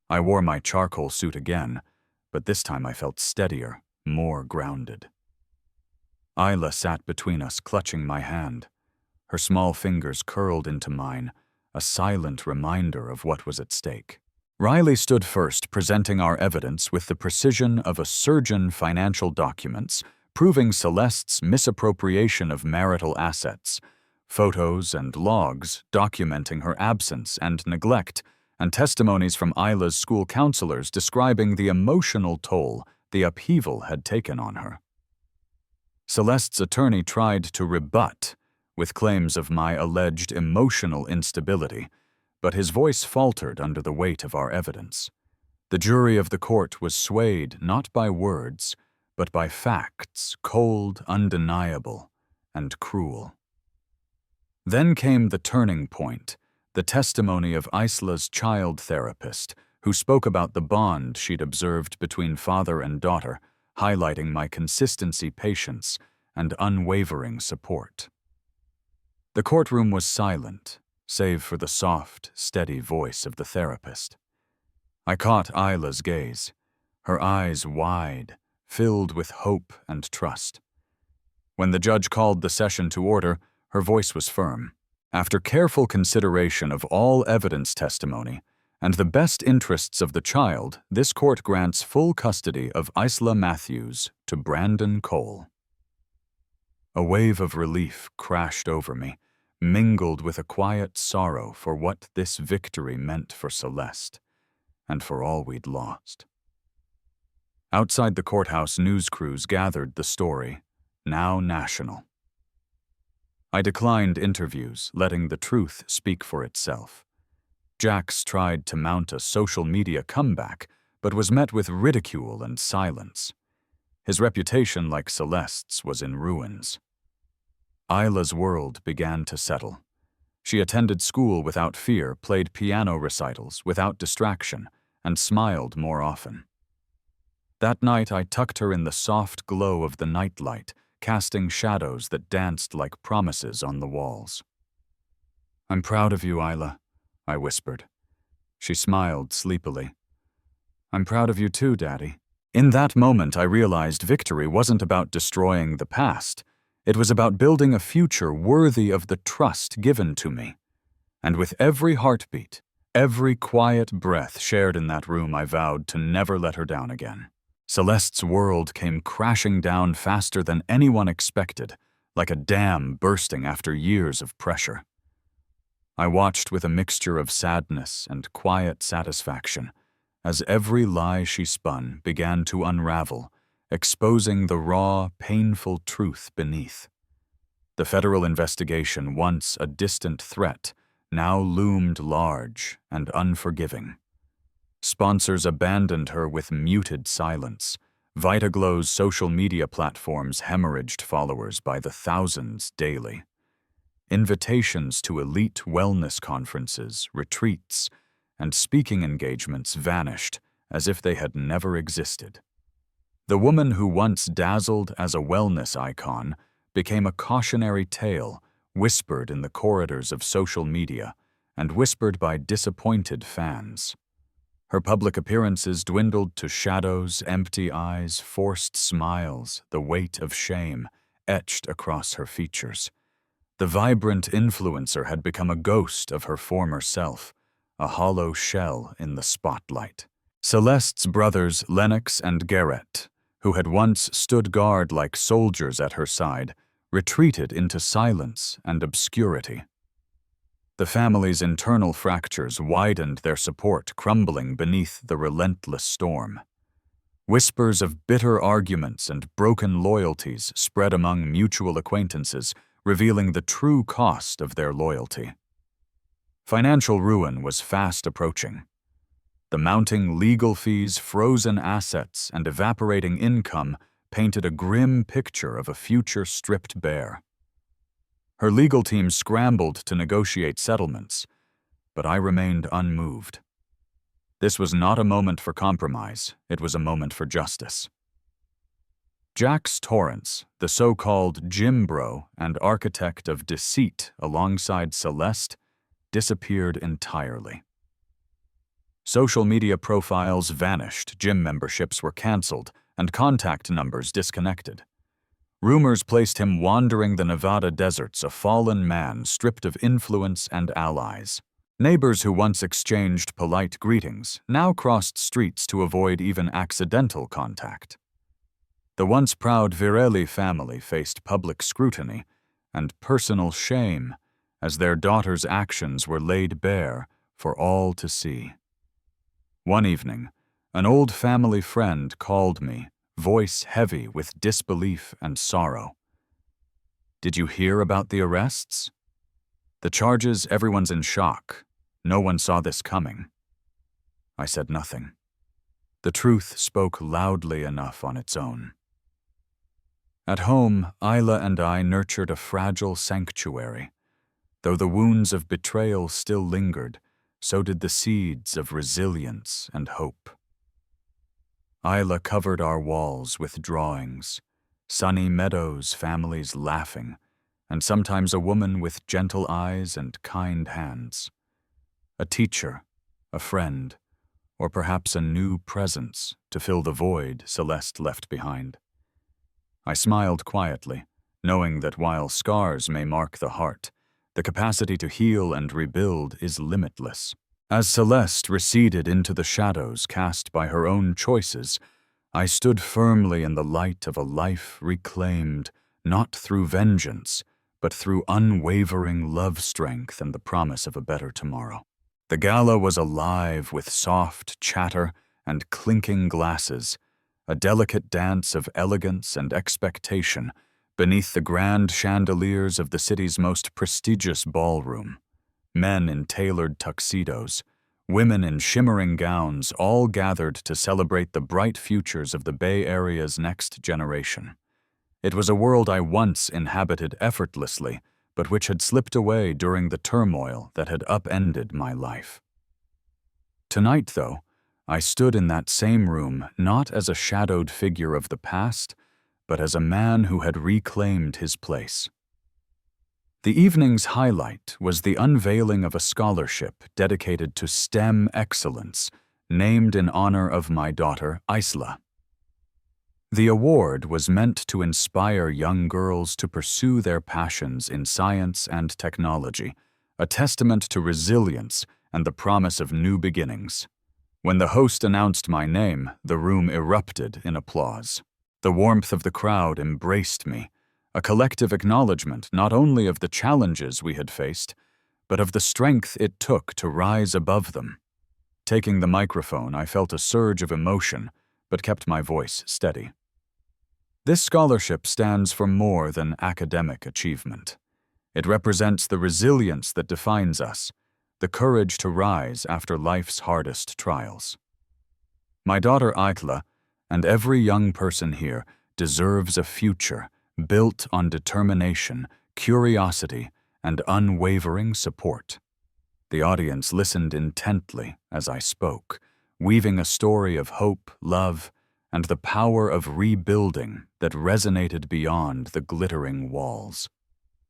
I wore my charcoal suit again, but this time I felt steadier, more grounded. Isla sat between us, clutching my hand. Her small fingers curled into mine, a silent reminder of what was at stake. Riley stood first, presenting our evidence with the precision of a surgeon, financial documents, proving Celeste's misappropriation of marital assets, photos and logs documenting her absence and neglect, and testimonies from Isla's school counselors describing the emotional toll the upheaval had taken on her. Celeste's attorney tried to rebut with claims of my alleged emotional instability, but his voice faltered under the weight of our evidence. The jury of the court was swayed not by words, but by facts, cold, undeniable, and cruel. Then came the turning point, the testimony of Isla's child therapist, who spoke about the bond she'd observed between father and daughter, highlighting my consistency, patience, and unwavering support. The courtroom was silent, save for the soft, steady voice of the therapist. I caught Isla's gaze, her eyes wide, filled with hope and trust. When the judge called the session to order, her voice was firm. After careful consideration of all evidence testimony and the best interests of the child, this court grants full custody of Isla Matthews to Brandon Cole. A wave of relief crashed over me, mingled with a quiet sorrow for what this victory meant for Celeste and for all we'd lost. Outside the courthouse, news crews gathered the story, now national. I declined interviews, letting the truth speak for itself. Jax tried to mount a social media comeback, but was met with ridicule and silence. His reputation, like Celeste's, was in ruins. Isla's world began to settle. She attended school without fear, played piano recitals without distraction, and smiled more often. That night I tucked her in the soft glow of the nightlight, casting shadows that danced like promises on the walls. "I'm proud of you, Isla," I whispered. She smiled sleepily. "I'm proud of you too, Daddy." In that moment I realized victory wasn't about destroying the past. It was about building a future worthy of the trust given to me. And with every heartbeat, every quiet breath shared in that room, I vowed to never let her down again. Celeste's world came crashing down faster than anyone expected, like a dam bursting after years of pressure. I watched with a mixture of sadness and quiet satisfaction as every lie she spun began to unravel, exposing the raw, painful truth beneath. The federal investigation, once a distant threat, now loomed large and unforgiving. Sponsors abandoned her with muted silence. Vitaglow's social media platforms hemorrhaged followers by the thousands daily. Invitations to elite wellness conferences, retreats, and speaking engagements vanished as if they had never existed. The woman who once dazzled as a wellness icon became a cautionary tale whispered in the corridors of social media and whispered by disappointed fans. Her public appearances dwindled to shadows, empty eyes, forced smiles, the weight of shame etched across her features. The vibrant influencer had become a ghost of her former self, a hollow shell in the spotlight. Celeste's brothers Lennox and Garrett, who had once stood guard like soldiers at her side, retreated into silence and obscurity. The family's internal fractures widened their support, crumbling beneath the relentless storm. Whispers of bitter arguments and broken loyalties spread among mutual acquaintances, revealing the true cost of their loyalty. Financial ruin was fast approaching. The mounting legal fees, frozen assets, and evaporating income painted a grim picture of a future stripped bare. Her legal team scrambled to negotiate settlements, but I remained unmoved. This was not a moment for compromise, it was a moment for justice. Jax Torrance, the so-called gym bro and architect of deceit alongside Celeste, disappeared entirely. Social media profiles vanished, gym memberships were canceled, and contact numbers disconnected. Rumors placed him wandering the Nevada deserts, a fallen man stripped of influence and allies. Neighbors who once exchanged polite greetings now crossed streets to avoid even accidental contact. The once proud Virelli family faced public scrutiny and personal shame as their daughter's actions were laid bare for all to see. One evening, an old family friend called me, voice heavy with disbelief and sorrow. "Did you hear about the arrests?" "The charges, everyone's in shock. No one saw this coming." I said nothing. The truth spoke loudly enough on its own. At home, Isla and I nurtured a fragile sanctuary. Though the wounds of betrayal still lingered, so did the seeds of resilience and hope. Isla covered our walls with drawings, sunny meadows, families laughing, and sometimes a woman with gentle eyes and kind hands. A teacher, a friend, or perhaps a new presence to fill the void Celeste left behind. I smiled quietly, knowing that while scars may mark the heart, the capacity to heal and rebuild is limitless. As Celeste receded into the shadows cast by her own choices, I stood firmly in the light of a life reclaimed, not through vengeance, but through unwavering love strength and the promise of a better tomorrow. The gala was alive with soft chatter and clinking glasses, a delicate dance of elegance and expectation beneath the grand chandeliers of the city's most prestigious ballroom. Men in tailored tuxedos, women in shimmering gowns, all gathered to celebrate the bright futures of the Bay Area's next generation. It was a world I once inhabited effortlessly, but which had slipped away during the turmoil that had upended my life. Tonight, though, I stood in that same room not as a shadowed figure of the past, but as a man who had reclaimed his place. The evening's highlight was the unveiling of a scholarship dedicated to STEM excellence, named in honor of my daughter, Isla. The award was meant to inspire young girls to pursue their passions in science and technology, a testament to resilience and the promise of new beginnings. When the host announced my name, the room erupted in applause. The warmth of the crowd embraced me, a collective acknowledgement not only of the challenges we had faced, but of the strength it took to rise above them. Taking the microphone, I felt a surge of emotion, but kept my voice steady. This scholarship stands for more than academic achievement. It represents the resilience that defines us, the courage to rise after life's hardest trials. My daughter Isla, and every young person here, deserves a future built on determination, curiosity, and unwavering support. The audience listened intently as I spoke, weaving a story of hope, love, and the power of rebuilding that resonated beyond the glittering walls.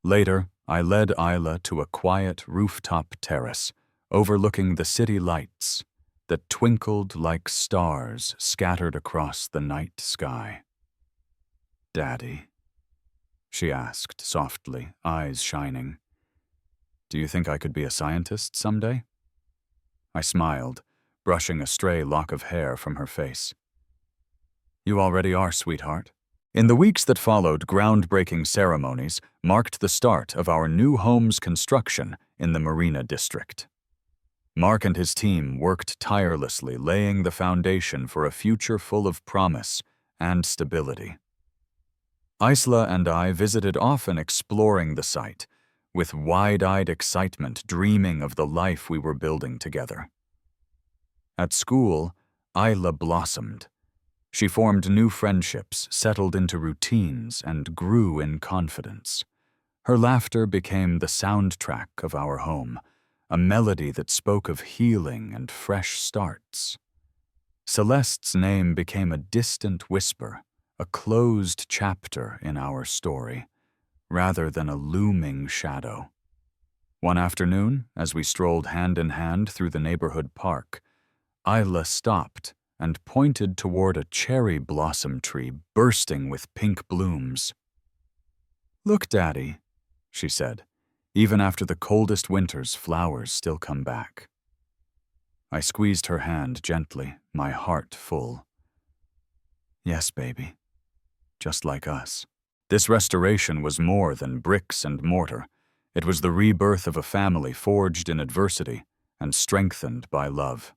Later, I led Isla to a quiet rooftop terrace overlooking the city lights that twinkled like stars scattered across the night sky. "Daddy," she asked softly, eyes shining, "do you think I could be a scientist someday?" I smiled, brushing a stray lock of hair from her face. "You already are, sweetheart." In the weeks that followed, groundbreaking ceremonies marked the start of our new home's construction in the Marina District. Mark and his team worked tirelessly, laying the foundation for a future full of promise and stability. Isla and I visited often, exploring the site, with wide-eyed excitement, dreaming of the life we were building together. At school, Isla blossomed. She formed new friendships, settled into routines, and grew in confidence. Her laughter became the soundtrack of our home, a melody that spoke of healing and fresh starts. Celeste's name became a distant whisper, a closed chapter in our story, rather than a looming shadow. One afternoon, as we strolled hand in hand through the neighborhood park, Isla stopped and pointed toward a cherry blossom tree bursting with pink blooms. "Look, Daddy," she said, "even after the coldest winters, flowers still come back." I squeezed her hand gently, my heart full. "Yes, baby, just like us." This restoration was more than bricks and mortar. It was the rebirth of a family forged in adversity and strengthened by love.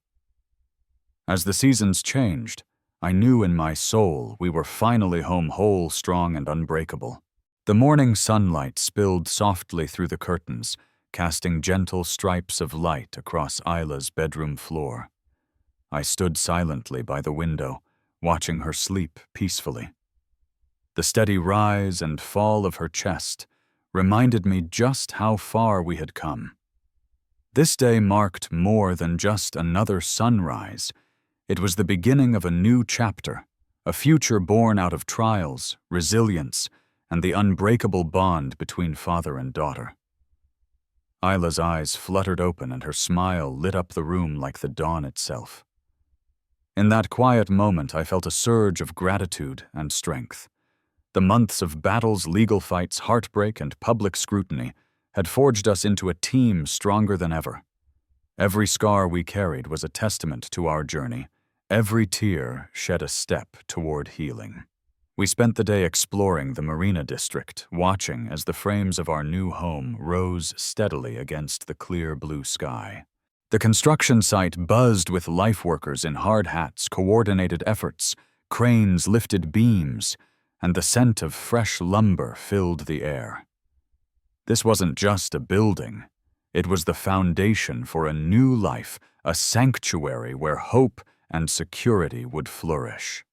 As the seasons changed, I knew in my soul we were finally home whole, strong, and unbreakable. The morning sunlight spilled softly through the curtains, casting gentle stripes of light across Isla's bedroom floor. I stood silently by the window, watching her sleep peacefully. The steady rise and fall of her chest reminded me just how far we had come. This day marked more than just another sunrise. It was the beginning of a new chapter, a future born out of trials, resilience, and the unbreakable bond between father and daughter. Isla's eyes fluttered open and her smile lit up the room like the dawn itself. In that quiet moment, I felt a surge of gratitude and strength. The months of battles, legal fights, heartbreak, and public scrutiny had forged us into a team stronger than ever. Every scar we carried was a testament to our journey. Every tear shed a step toward healing. We spent the day exploring the Marina District, watching as the frames of our new home rose steadily against the clear blue sky. The construction site buzzed with lifeworkers in hard hats, coordinated efforts, cranes lifted beams, and the scent of fresh lumber filled the air. This wasn't just a building. It was the foundation for a new life, a sanctuary where hope and security would flourish.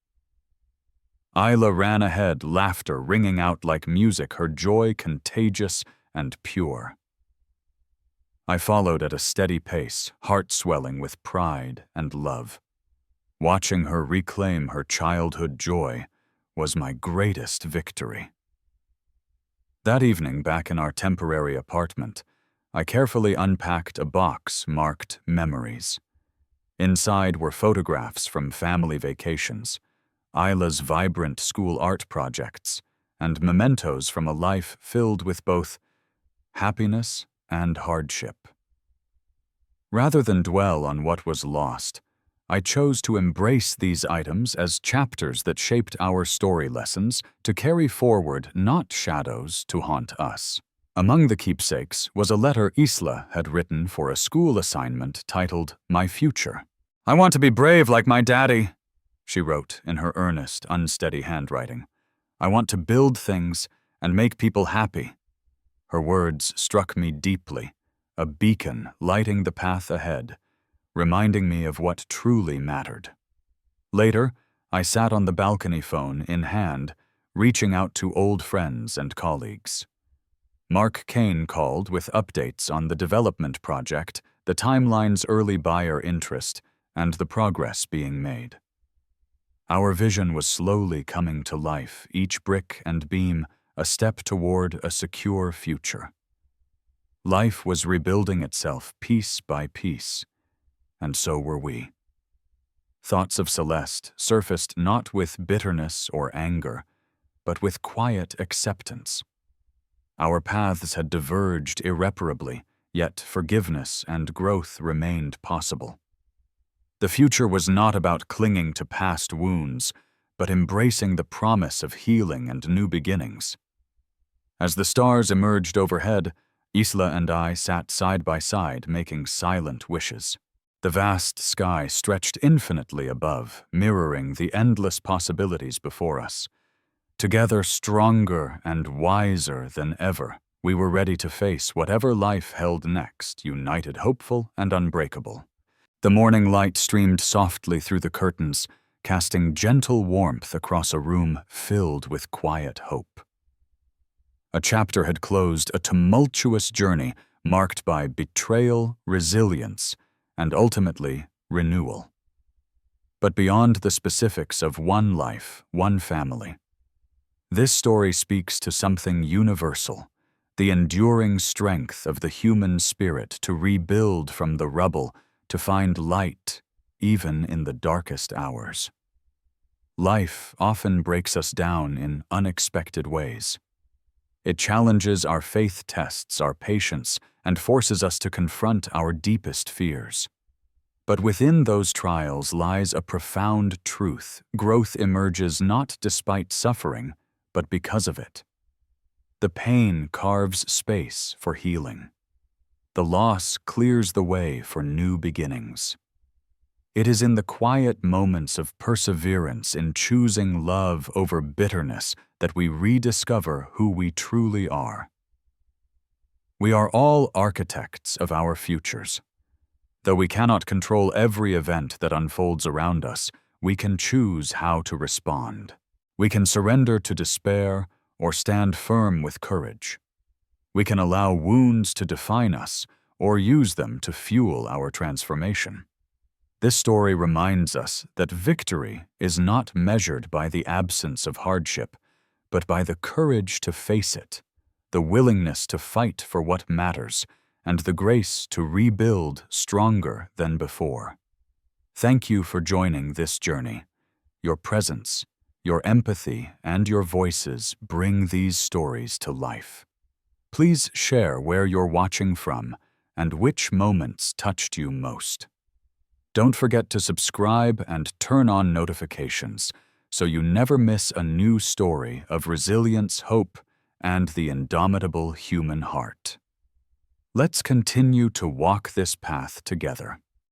Isla ran ahead, laughter ringing out like music, her joy contagious and pure. I followed at a steady pace, heart swelling with pride and love. Watching her reclaim her childhood joy was my greatest victory. That evening, back in our temporary apartment, I carefully unpacked a box marked Memories. Inside were photographs from family vacations, Isla's vibrant school art projects, and mementos from a life filled with both happiness and hardship. Rather than dwell on what was lost, I chose to embrace these items as chapters that shaped our story lessons to carry forward, not shadows to haunt us. Among the keepsakes was a letter Isla had written for a school assignment titled My Future. "I want to be brave like my daddy," she wrote in her earnest, unsteady handwriting. "I want to build things and make people happy." Her words struck me deeply, a beacon lighting the path ahead, reminding me of what truly mattered. Later, I sat on the balcony, phone in hand, reaching out to old friends and colleagues. Mark Kane called with updates on the development project, the timeline's early buyer interest, and the progress being made. Our vision was slowly coming to life, each brick and beam a step toward a secure future. Life was rebuilding itself piece by piece, and so were we. Thoughts of Celeste surfaced not with bitterness or anger, but with quiet acceptance. Our paths had diverged irreparably, yet forgiveness and growth remained possible. The future was not about clinging to past wounds, but embracing the promise of healing and new beginnings. As the stars emerged overhead, Isla and I sat side by side, making silent wishes. The vast sky stretched infinitely above, mirroring the endless possibilities before us. Together, stronger and wiser than ever, we were ready to face whatever life held next, united, hopeful, and unbreakable. The morning light streamed softly through the curtains, casting gentle warmth across a room filled with quiet hope. A chapter had closed a tumultuous journey marked by betrayal, resilience, and ultimately renewal. But beyond the specifics of one life, one family, this story speaks to something universal, the enduring strength of the human spirit to rebuild from the rubble, to find light even in the darkest hours. Life often breaks us down in unexpected ways. It challenges our faith, tests our patience, and forces us to confront our deepest fears. But within those trials lies a profound truth. Growth emerges not despite suffering, but because of it. The pain carves space for healing. The loss clears the way for new beginnings. It is in the quiet moments of perseverance, in choosing love over bitterness, that we rediscover who we truly are. We are all architects of our futures. Though we cannot control every event that unfolds around us, we can choose how to respond. We can surrender to despair or stand firm with courage. We can allow wounds to define us or use them to fuel our transformation. This story reminds us that victory is not measured by the absence of hardship, but by the courage to face it, the willingness to fight for what matters, and the grace to rebuild stronger than before. Thank you for joining this journey. Your presence, your empathy, and your voices bring these stories to life. Please share where you're watching from and which moments touched you most. Don't forget to subscribe and turn on notifications so you never miss a new story of resilience, hope, and the indomitable human heart. Let's continue to walk this path together.